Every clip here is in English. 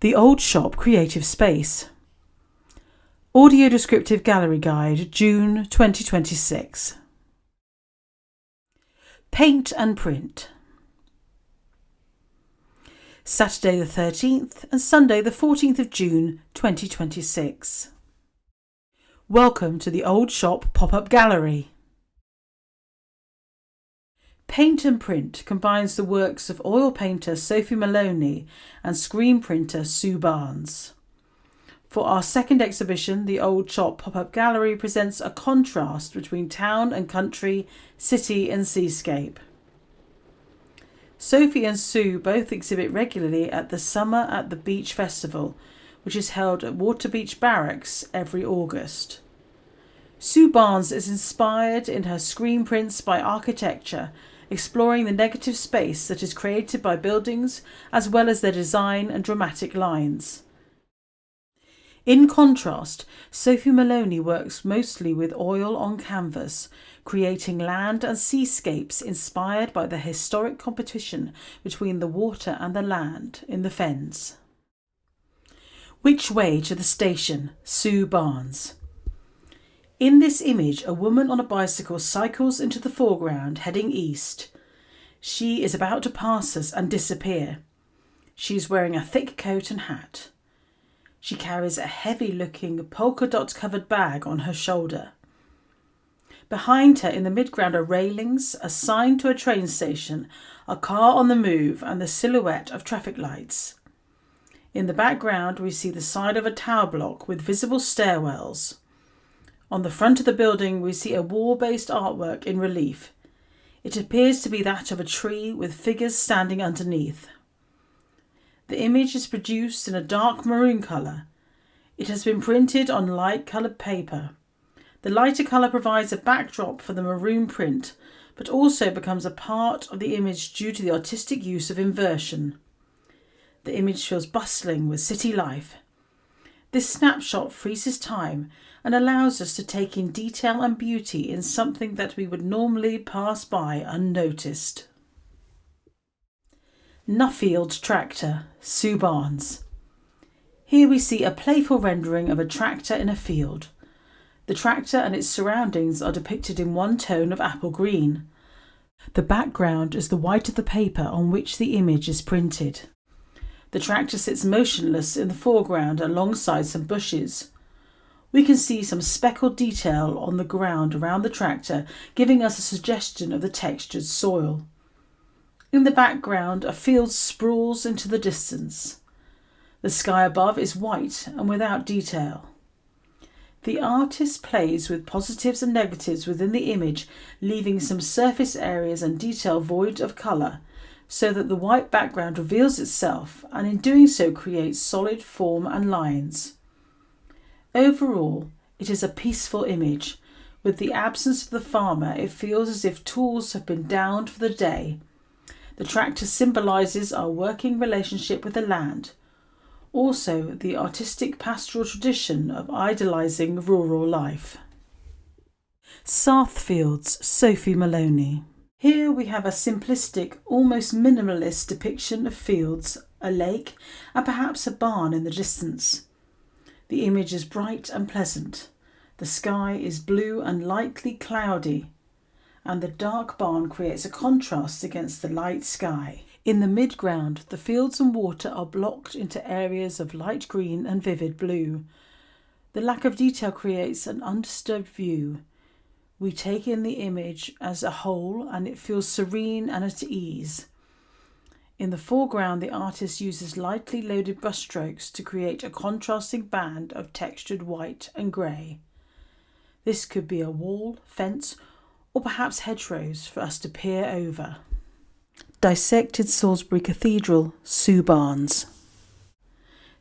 The Old Shop Creative Space. Audio Descriptive Gallery Guide, June 2026. Paint and Print. Saturday the 13th and Sunday the 14th of June 2026. Welcome to the Old Shop Pop-Up Gallery. Paint and Print combines the works of oil painter Sophie Maloney and screen printer Sue Barnes. For our second exhibition, the Old Shop Pop-Up Gallery presents a contrast between town and country, city and seascape. Sophie and Sue both exhibit regularly at the Summer at the Beach Festival, which is held at Waterbeach Barracks every August. Sue Barnes is inspired in her screen prints by architecture, exploring the negative space that is created by buildings as well as their design and dramatic lines. In contrast, Sophie Maloney works mostly with oil on canvas, creating land and seascapes inspired by the historic competition between the water and the land in the Fens. Which way to the station? Sue Barnes. In this image, a woman on a bicycle cycles into the foreground, heading east. She is about to pass us and disappear. She is wearing a thick coat and hat. She carries a heavy-looking polka-dot-covered bag on her shoulder. Behind her in the midground are railings, a sign to a train station, a car on the move and the silhouette of traffic lights. In the background we see the side of a tower block with visible stairwells. On the front of the building we see a wall-based artwork in relief. It appears to be that of a tree with figures standing underneath. The image is produced in a dark maroon colour. It has been printed on light-coloured paper. The lighter colour provides a backdrop for the maroon print, but also becomes a part of the image due to the artistic use of inversion. The image feels bustling with city life. This snapshot freezes time and allows us to take in detail and beauty in something that we would normally pass by unnoticed. Nuffield Tractor, Sue Barnes. Here we see a playful rendering of a tractor in a field. The tractor and its surroundings are depicted in one tone of apple green. The background is the white of the paper on which the image is printed. The tractor sits motionless in the foreground alongside some bushes. We can see some speckled detail on the ground around the tractor, giving us a suggestion of the textured soil. In the background, a field sprawls into the distance. The sky above is white and without detail. The artist plays with positives and negatives within the image, leaving some surface areas and detail void of colour, so that the white background reveals itself and in doing so creates solid form and lines. Overall, it is a peaceful image. With the absence of the farmer, it feels as if tools have been downed for the day. The tractor symbolises our working relationship with the land. Also, the artistic pastoral tradition of idolising rural life. Southfields, Sophie Maloney. Here we have a simplistic, almost minimalist depiction of fields, a lake, and perhaps a barn in the distance. The image is bright and pleasant. The sky is blue and lightly cloudy, and the dark barn creates a contrast against the light sky. In the midground, the fields and water are blocked into areas of light green and vivid blue. The lack of detail creates an undisturbed view. We take in the image as a whole and it feels serene and at ease. In the foreground, the artist uses lightly loaded brushstrokes to create a contrasting band of textured white and grey. This could be a wall, fence, or perhaps hedgerows for us to peer over. Dissected Salisbury Cathedral, Sue Barnes.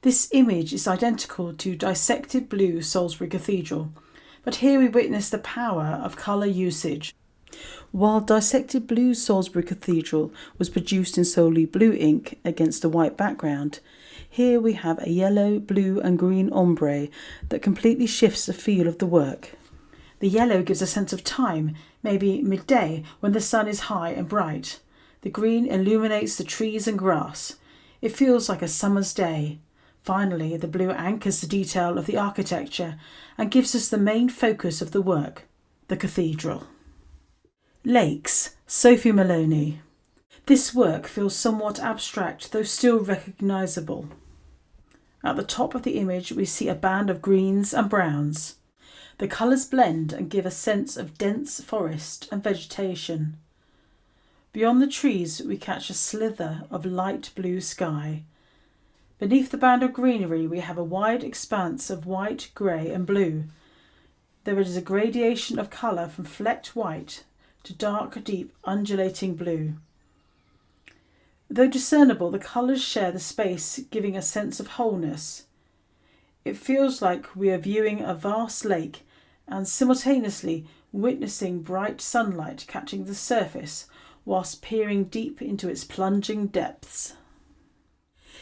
This image is identical to Dissected Blue Salisbury Cathedral, but here we witness the power of colour usage. While Dissected Blue Salisbury Cathedral was produced in solely blue ink against a white background, here we have a yellow, blue and green ombre that completely shifts the feel of the work. The yellow gives a sense of time, maybe midday when the sun is high and bright. The green illuminates the trees and grass. It feels like a summer's day. Finally, the blue anchors the detail of the architecture and gives us the main focus of the work, the cathedral. Lakes, Sophie Maloney. This work feels somewhat abstract, though still recognisable. At the top of the image, we see a band of greens and browns. The colours blend and give a sense of dense forest and vegetation. Beyond the trees, we catch a slither of light blue sky. Beneath the band of greenery, we have a wide expanse of white, grey and blue. There is a gradation of colour from flecked white to dark, deep, undulating blue. Though discernible, the colours share the space, giving a sense of wholeness. It feels like we are viewing a vast lake and simultaneously witnessing bright sunlight catching the surface whilst peering deep into its plunging depths.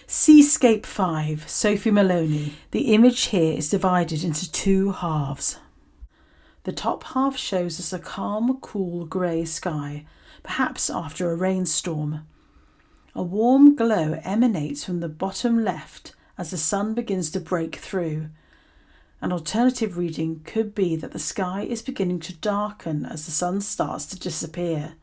Seascape 5, Sophie Maloney. The image here is divided into two halves. The top half shows us a calm, cool grey sky, perhaps after a rainstorm. A warm glow emanates from the bottom left as the sun begins to break through. An alternative reading could be that the sky is beginning to darken as the sun starts to disappear.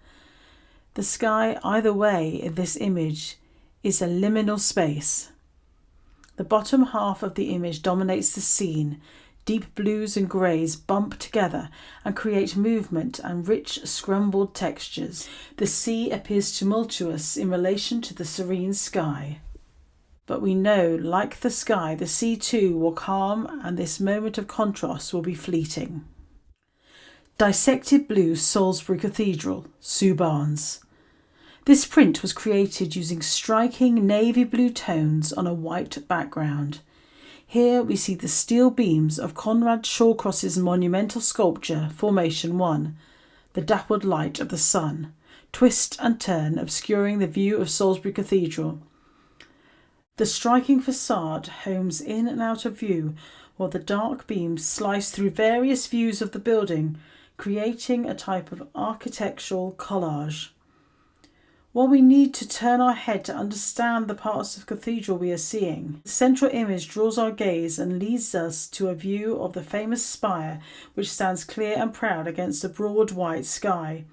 The sky, either way in this image, is a liminal space. The bottom half of the image dominates the scene. Deep blues and greys bump together and create movement and rich scrambled textures. The sea appears tumultuous in relation to the serene sky. But we know, like the sky, the sea too will calm, and this moment of contrast will be fleeting. Dissected Blue, Salisbury Cathedral, Sue Barnes. This print was created using striking navy blue tones on a white background. Here we see the steel beams of Conrad Shawcross's monumental sculpture, Formation 1, the dappled light of the sun, twist and turn, obscuring the view of Salisbury Cathedral. The striking facade homes in and out of view, while the dark beams slice through various views of the building, creating a type of architectural collage. While we need to turn our head to understand the parts of the cathedral we are seeing, the central image draws our gaze and leads us to a view of the famous spire, which stands clear and proud against the broad white sky.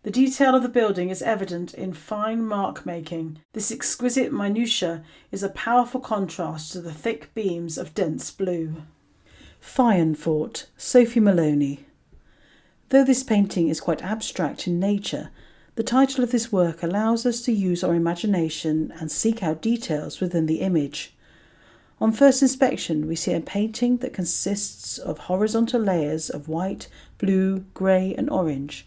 The detail of the building is evident in fine mark making. This exquisite minutiae is a powerful contrast to the thick beams of dense blue. Fort, Sophie Maloney. Though this painting is quite abstract in nature, the title of this work allows us to use our imagination and seek out details within the image. On first inspection, we see a painting that consists of horizontal layers of white, blue, grey and orange.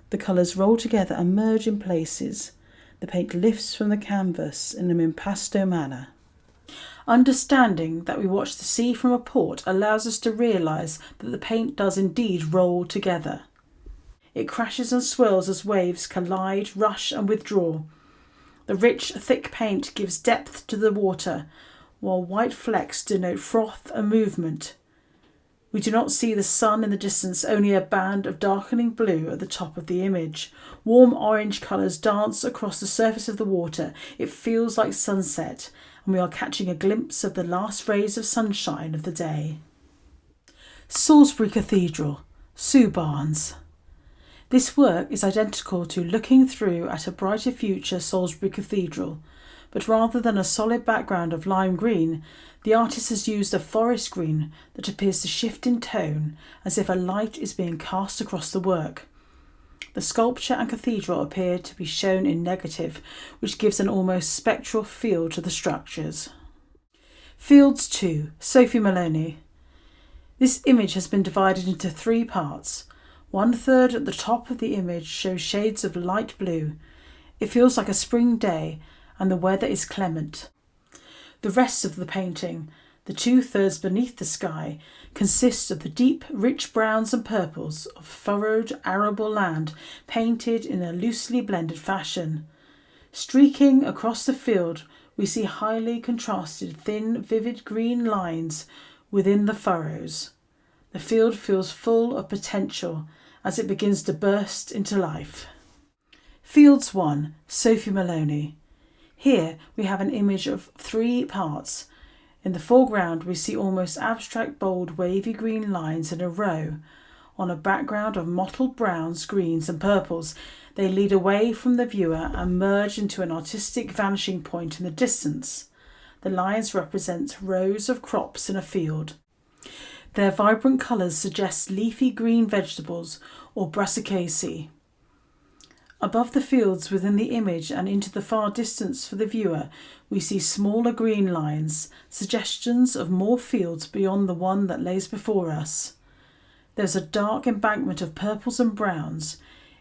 The colours roll together and merge in places. The paint lifts from the canvas in an impasto manner. Understanding that we watch the sea from a port allows us to realise that the paint does indeed roll together. It crashes and swirls as waves collide, rush and withdraw. The rich, thick paint gives depth to the water, while white flecks denote froth and movement. We do not see the sun in the distance, only a band of darkening blue at the top of the image. Warm orange colours dance across the surface of the water. It feels like sunset, and we are catching a glimpse of the last rays of sunshine of the day. Salisbury Cathedral, Sue Barnes. This work is identical to Looking Through at a Brighter Future, Salisbury Cathedral, but rather than a solid background of lime green, the artist has used a forest green that appears to shift in tone as if a light is being cast across the work. The sculpture and cathedral appear to be shown in negative, which gives an almost spectral feel to the structures. Fields 2, Sophie Maloney. This image has been divided into three parts. 1/3 at the top of the image shows shades of light blue. It feels like a spring day and the weather is clement. The rest of the painting, the 2/3 beneath the sky, consists of the deep, rich browns and purples of furrowed arable land painted in a loosely blended fashion. Streaking across the field, we see highly contrasted, thin, vivid green lines within the furrows. The field feels full of potential as it begins to burst into life. Fields 1, Sophie Maloney. Here we have an image of three parts. In the foreground, we see almost abstract, bold, wavy green lines in a row. On a background of mottled browns, greens and purples, they lead away from the viewer and merge into an artistic vanishing point in the distance. The lines represent rows of crops in a field. Their vibrant colours suggest leafy green vegetables or brassicaceae. Above the fields within the image and into the far distance for the viewer, we see smaller green lines, suggestions of more fields beyond the one that lays before us. There's a dark embankment of purples and browns.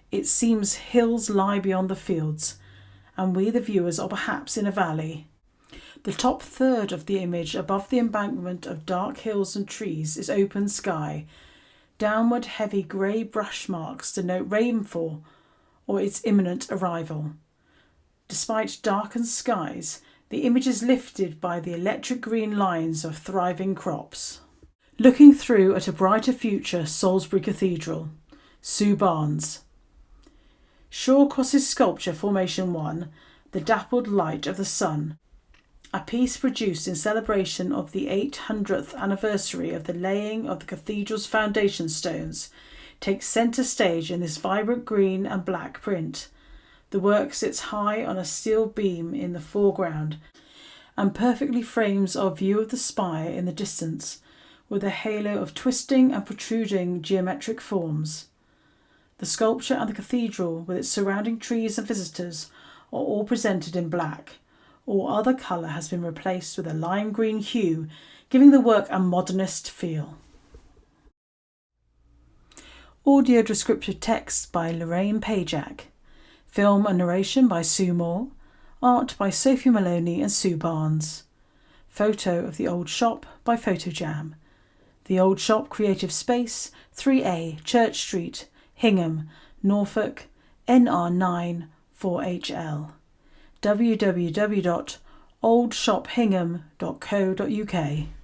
It seems hills lie beyond the fields, and we, the viewers, are perhaps in a valley. The top third of the image above the embankment of dark hills and trees is open sky. Downward heavy grey brush marks denote rainfall or its imminent arrival. Despite darkened skies, the image is lifted by the electric green lines of thriving crops. Looking through at a brighter future, Salisbury Cathedral. Sue Barnes. Shawcross's sculpture Formation 1, The Dappled Light of the Sun, a piece produced in celebration of the 800th anniversary of the laying of the cathedral's foundation stones, takes centre stage in this vibrant green and black print. The work sits high on a steel beam in the foreground and perfectly frames our view of the spire in the distance, with a halo of twisting and protruding geometric forms. The sculpture and the cathedral, with its surrounding trees and visitors, are all presented in black. All other colour has been replaced with a lime green hue, giving the work a modernist feel. Audio descriptive text by Lorraine Pajak. Film and narration by Sue Moore. Art by Sophie Maloney and Sue Barnes. Photo of the Old Shop by Photojam. The Old Shop Creative Space, 3A, Church Street, Hingham, Norfolk, NR9 4HL. www.oldshophingham.co.uk